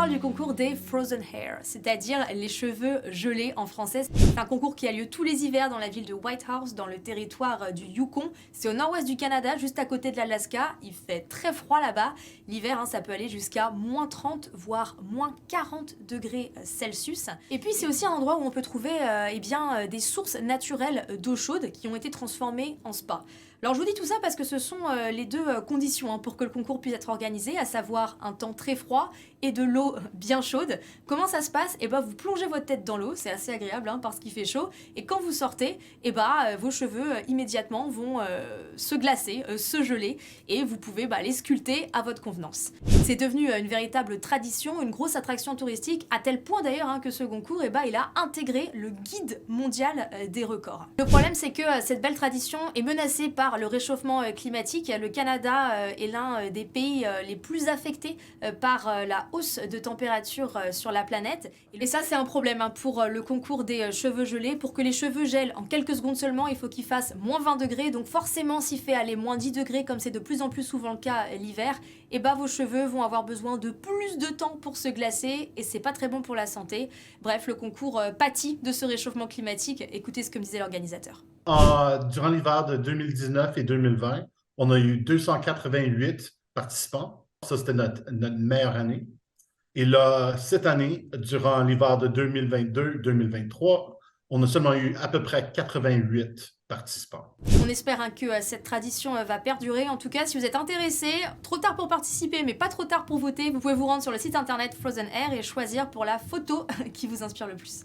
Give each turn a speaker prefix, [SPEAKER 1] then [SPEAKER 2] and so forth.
[SPEAKER 1] parle du concours des Frozen Hair, c'est-à-dire les cheveux gelés en français. C'est un concours qui a lieu tous les hivers dans la ville de Whitehouse, dans le territoire du Yukon. C'est au nord-ouest du Canada, juste à côté de l'Alaska. Il fait très froid là-bas. L'hiver, ça peut aller jusqu'à moins 30, voire moins 40 degrés Celsius. Et puis c'est aussi un endroit où on peut trouver des sources naturelles d'eau chaude qui ont été transformées en spa. Alors je vous dis tout ça parce que ce sont les deux conditions pour que le concours puisse être organisé, à savoir un temps très froid et de l'eau bien chaude. Comment ça se passe? Vous plongez votre tête dans l'eau, c'est assez agréable parce qu'il fait chaud, et quand vous sortez, vos cheveux immédiatement vont se glacer, se geler, et vous pouvez les sculpter à votre convenance. C'est devenu une véritable tradition, une grosse attraction touristique, à tel point d'ailleurs que ce concours il a intégré le guide mondial des records. Le problème c'est que cette belle tradition est menacée par le réchauffement climatique. Le Canada est l'un des pays les plus affectés par la hausse de température sur la planète. Et ça, c'est un problème pour le concours des cheveux gelés. Pour que les cheveux gèlent en quelques secondes seulement, il faut qu'ils fassent moins 20 degrés. Donc forcément, s'il fait aller moins 10 degrés, comme c'est de plus en plus souvent le cas l'hiver, vos cheveux vont avoir besoin de plus de temps pour se glacer et c'est pas très bon pour la santé. Bref, le concours pâtit de ce réchauffement climatique. Écoutez ce que me disait l'organisateur.
[SPEAKER 2] Durant l'hiver de 2019 et 2020, on a eu 288 participants. Ça, c'était notre meilleure année. Et là, cette année, durant l'hiver de 2022-2023, on a seulement eu à peu près 88 participants.
[SPEAKER 1] On espère que cette tradition va perdurer. En tout cas, si vous êtes intéressé, trop tard pour participer, mais pas trop tard pour voter, vous pouvez vous rendre sur le site internet Frozen Hair et choisir pour la photo qui vous inspire le plus.